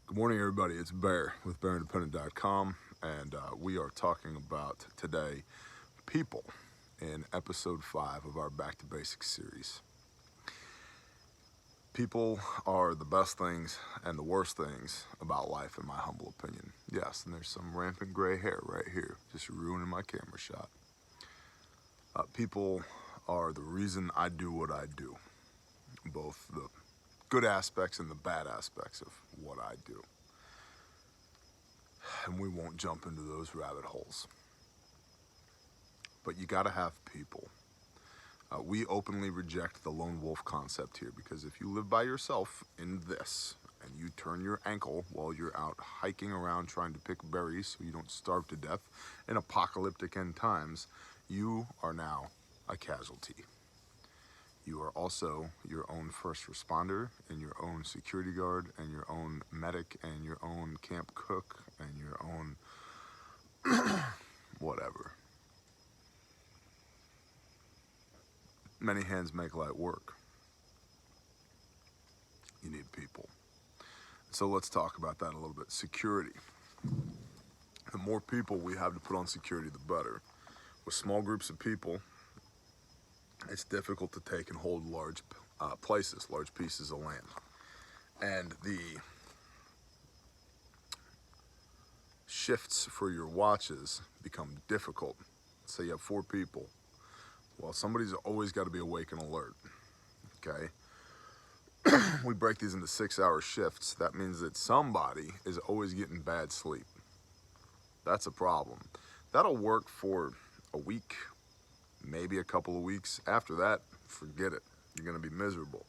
Good morning, everybody. It's Bear with BearIndependent.com, and we are talking about today people in episode 5 of our Back to Basics series. People are the best things and the worst things about life, in my humble opinion. Yes, and there's some rampant gray hair right here, just ruining my camera shot. People are the reason I do what I do, both the good aspects and the bad aspects of what I do. And we won't jump into those rabbit holes. But you gotta have people. We openly reject the lone wolf concept here, because if you live by yourself in this and you turn your ankle while you're out hiking around trying to pick berries so you don't starve to death in apocalyptic end times, you are now a casualty. You are also your own first responder and your own security guard and your own medic and your own camp cook and your own whatever. Many hands make light work. You need people. So let's talk about that a little bit. Security. The more people we have to put on security, the better. With small groups of people, it's difficult to take and hold large places, large pieces of land. And the shifts for your watches become difficult. Say you have 4 people. Well, somebody's always got to be awake and alert, okay? We break these into 6-hour shifts. That means that somebody is always getting bad sleep. That's a problem. That'll work for a week, maybe a couple of weeks. After that, forget it. You're going to be miserable.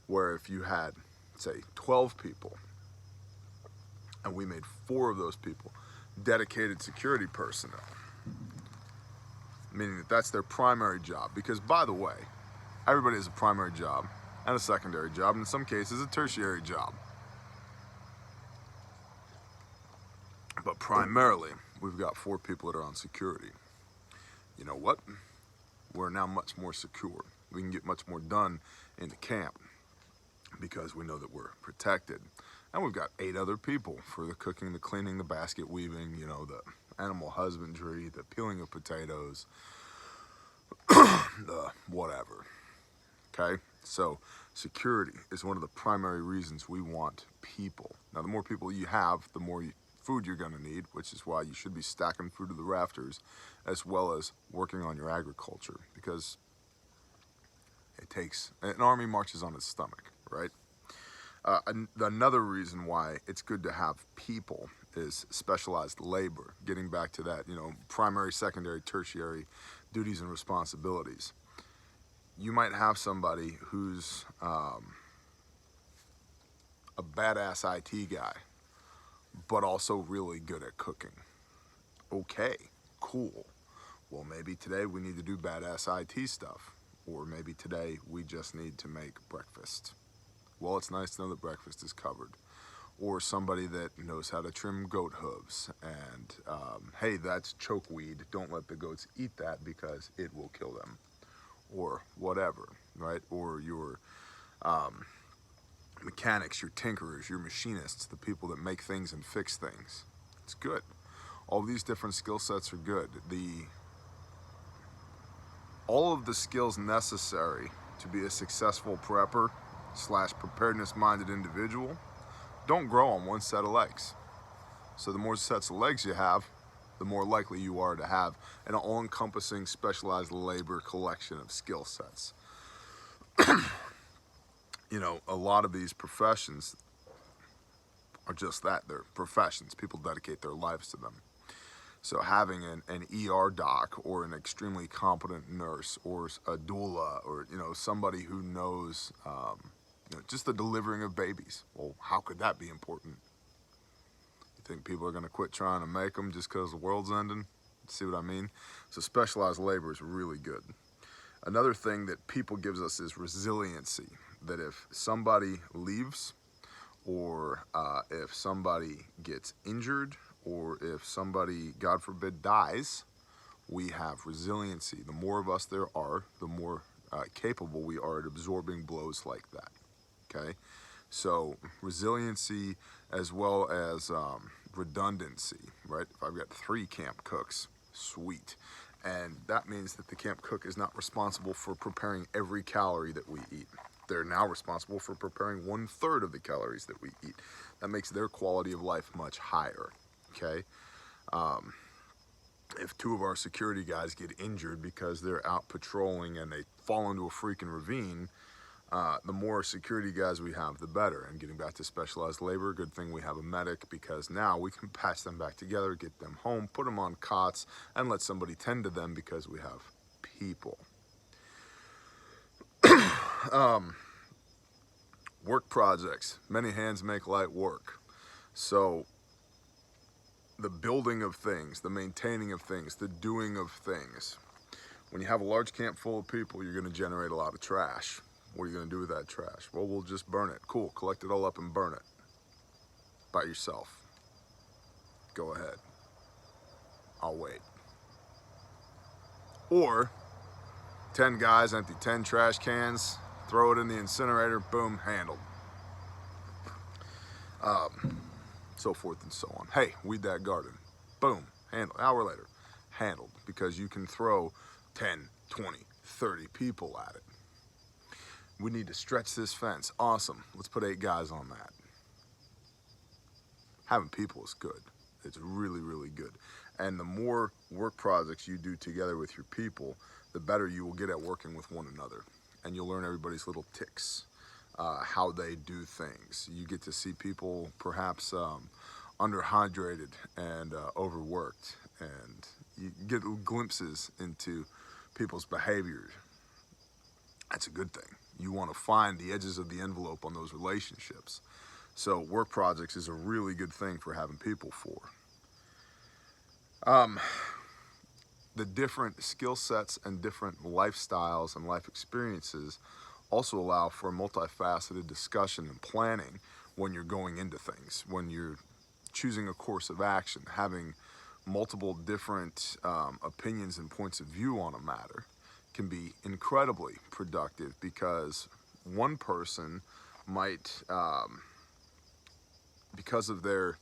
Where if you had, say, 12 people, and we made 4 of those people dedicated security personnel, meaning that that's their primary job. Because, by the way, everybody has a primary job and a secondary job, and in some cases a tertiary job. But primarily, we've got 4 people that are on security. You know what? We're now much more secure. We can get much more done in the camp because we know that we're protected. And we've got 8 other people for the cooking, the cleaning, the basket weaving, you know, the animal husbandry, the peeling of potatoes, the whatever. Okay? So security is one of the primary reasons we want people. Now, the more people you have, the more food you're going to need, which is why you should be stacking food to the rafters, as well as working on your agriculture, because it takes, an army marches on its stomach, right? Another reason why it's good to have people is specialized labor. Getting back to that, you know, primary, secondary, tertiary duties and responsibilities. You might have somebody who's a badass IT guy, but also really good at cooking. Okay, cool. Well, maybe today we need to do badass IT stuff, or maybe today we just need to make breakfast. Well, it's nice to know that breakfast is covered. Or somebody that knows how to trim goat hooves, and hey, that's chokeweed. Don't let the goats eat that because it will kill them, or whatever, right? Or your mechanics, your tinkerers, your machinists, the people that make things and fix things. It's good. All of these different skill sets are good. All of the skills necessary to be a successful prepper / preparedness minded individual don't grow on one set of legs. So the more sets of legs you have, the more likely you are to have an all-encompassing specialized labor collection of skill sets. You know, a lot of these professions are just that. They're professions. People dedicate their lives to them. So having an ER doc or an extremely competent nurse or a doula, or, you know, somebody who knows you know, just the delivering of babies. Well, how could that be important? You think people are going to quit trying to make them just because the world's ending? See what I mean? So specialized labor is really good. Another thing that people gives us is resiliency. That if somebody leaves, or if somebody gets injured, or if somebody, God forbid, dies, we have resiliency. The more of us there are, the more capable we are at absorbing blows like that. Okay? So resiliency as well as redundancy, right? If I've got 3 camp cooks, sweet. And that means that the camp cook is not responsible for preparing every calorie that we eat. They're now responsible for preparing 1/3 of the calories that we eat. That makes their quality of life much higher, okay? If 2 of our security guys get injured because they're out patrolling and they fall into a freaking ravine, the more security guys we have, the better. And getting back to specialized labor, good thing we have a medic, because now we can patch them back together, get them home, put them on cots, and let somebody tend to them because we have people. Work projects. Many hands make light work. So the building of things, the maintaining of things, the doing of things. When you have a large camp full of people, you're going to generate a lot of trash. What are you going to do with that trash? Well, we'll just burn it. Cool. Collect it all up and burn it. By yourself. Go ahead. I'll wait. Or 10 guys empty 10 trash cans, throw it in the incinerator, boom, handled. So forth and so on. Hey, weed that garden. Boom, handled. Hour later, handled. Because you can throw 10, 20, 30 people at it. We need to stretch this fence. Awesome. Let's put 8 guys on that. Having people is good. It's really, really good. And the more work projects you do together with your people, the better you will get at working with one another. And you'll learn everybody's little ticks, how they do things. You get to see people perhaps underhydrated and overworked. And you get glimpses into people's behavior. That's a good thing. You want to find the edges of the envelope on those relationships. So work projects is a really good thing for having people for. The different skill sets and different lifestyles and life experiences also allow for multifaceted discussion and planning when you're going into things, when you're choosing a course of action. Having multiple different opinions and points of view on a matter can be incredibly productive, because one person might, because of the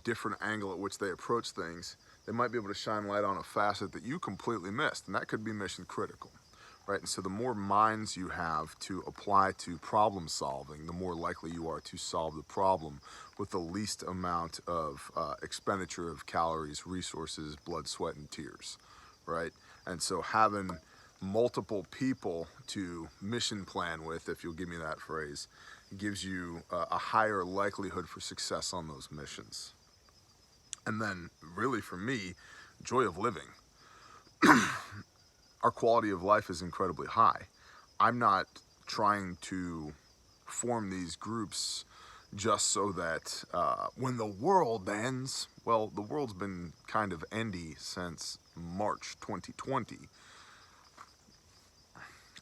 different angle at which they approach things, they might be able to shine light on a facet that you completely missed, and that could be mission critical, right? And so the more minds you have to apply to problem solving, the more likely you are to solve the problem with the least amount of expenditure of calories, resources, blood, sweat, and tears, right? And so having multiple people to mission plan with, if you'll give me that phrase, gives you a higher likelihood for success on those missions. And then really for me, joy of living. Our quality of life is incredibly high. I'm not trying to form these groups just so that when the world ends, well, the world's been kind of endy since March 2020.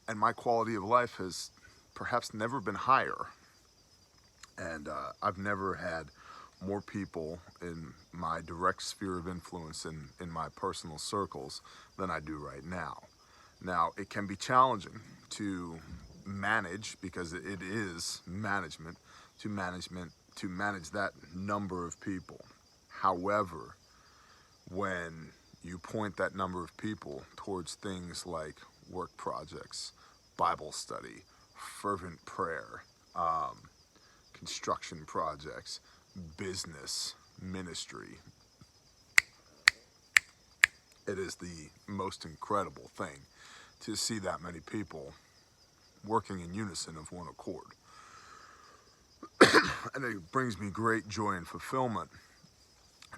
And my quality of life has perhaps never been higher. And I've never had more people in my direct sphere of influence in my personal circles than I do right now. Now, it can be challenging to manage, because it is management, to manage that number of people. However, when you point that number of people towards things like work projects, Bible study, fervent prayer, construction projects, business, ministry, it is the most incredible thing to see that many people working in unison of one accord. And it brings me great joy and fulfillment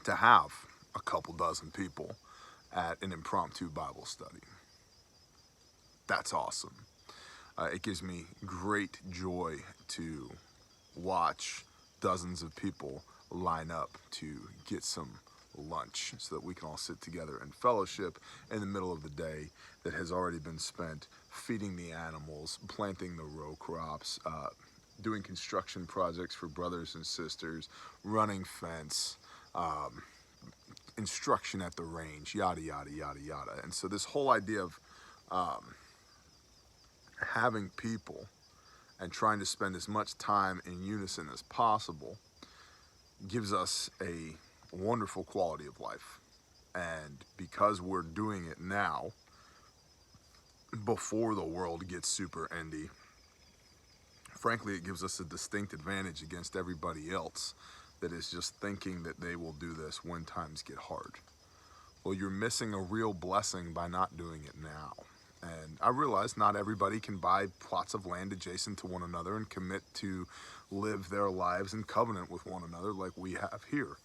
to have a couple dozen people at an impromptu Bible study. That's awesome. It gives me great joy to watch dozens of people line up to get some lunch so that we can all sit together and fellowship in the middle of the day that has already been spent feeding the animals, planting the row crops, doing construction projects for brothers and sisters, running fence, instruction at the range, yada, yada, yada, yada. And so this whole idea of having people and trying to spend as much time in unison as possible gives us a wonderful quality of life. And because we're doing it now, before the world gets super endy, frankly, it gives us a distinct advantage against everybody else that is just thinking that they will do this when times get hard. Well, you're missing a real blessing by not doing it now. And I realize not everybody can buy plots of land adjacent to one another and commit to live their lives in covenant with one another like we have here.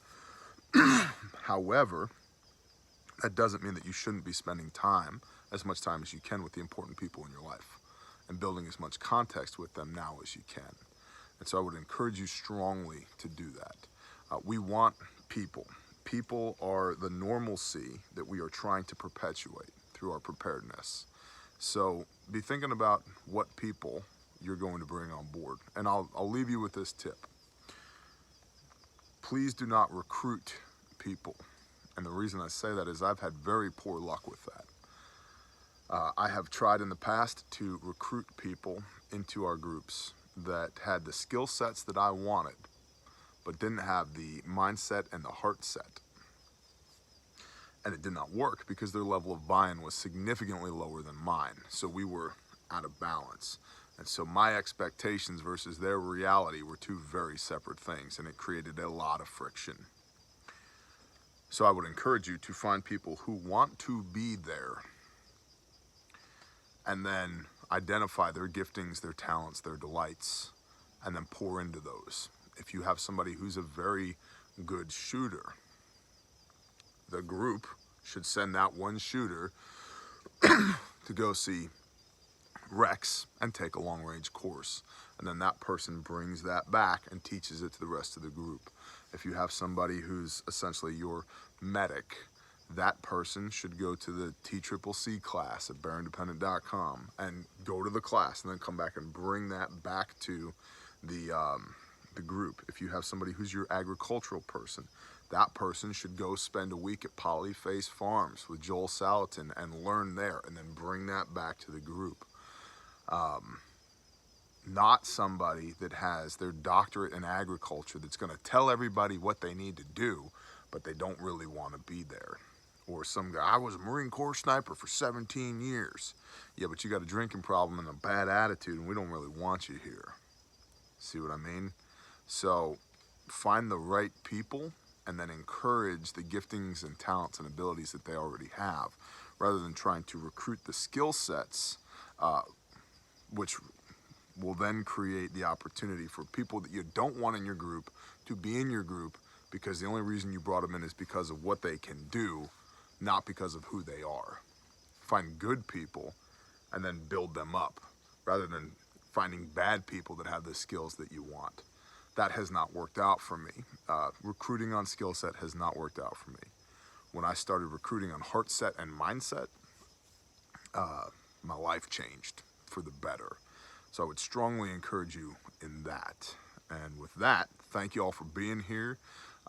However, that doesn't mean that you shouldn't be spending time, as much time as you can, with the important people in your life and building as much context with them now as you can. And so I would encourage you strongly to do that. We want people. People are the normalcy that we are trying to perpetuate through our preparedness. So be thinking about what people you're going to bring on board. And I'll leave you with this tip. Please do not recruit people. And the reason I say that is I've had very poor luck with that. I have tried in the past to recruit people into our groups that had the skill sets that I wanted, but didn't have the mindset and the heart set. And it did not work because their level of buy-in was significantly lower than mine. So we were out of balance. And so my expectations versus their reality were two very separate things, and it created a lot of friction. So I would encourage you to find people who want to be there and then identify their giftings, their talents, their delights, and then pour into those. If you have somebody who's a very good shooter, the group should send that one shooter to go see Rex and take a long-range course. And then that person brings that back and teaches it to the rest of the group. If you have somebody who's essentially your medic, that person should go to the TCCC class at bearindependent.com and go to the class and then come back and bring that back to the group. If you have somebody who's your agricultural person, that person should go spend a week at Polyface Farms with Joel Salatin and learn there and then bring that back to the group. Not somebody that has their doctorate in agriculture that's going to tell everybody what they need to do, but they don't really want to be there. Or some guy, I was a Marine Corps sniper for 17 years. Yeah, but you got a drinking problem and a bad attitude, and we don't really want you here. See what I mean? So find the right people and then encourage the giftings and talents and abilities that they already have, rather than trying to recruit the skill sets, which will then create the opportunity for people that you don't want in your group to be in your group, because the only reason you brought them in is because of what they can do, not because of who they are. Find good people and then build them up, rather than finding bad people that have the skills that you want. That has not worked out for me. Recruiting on skill set has not worked out for me. When I started recruiting on heart set and mindset, my life changed for the better. So I would strongly encourage you in that. And with that, thank you all for being here.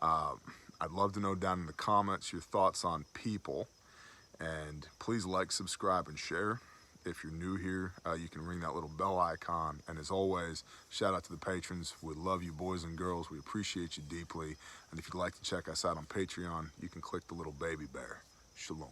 I'd love to know down in the comments your thoughts on people. And please like, subscribe, and share. If you're new here, you can ring that little bell icon. And as always, shout out to the patrons. We love you, boys and girls. We appreciate you deeply. And if you'd like to check us out on Patreon, you can click the little baby bear. Shalom.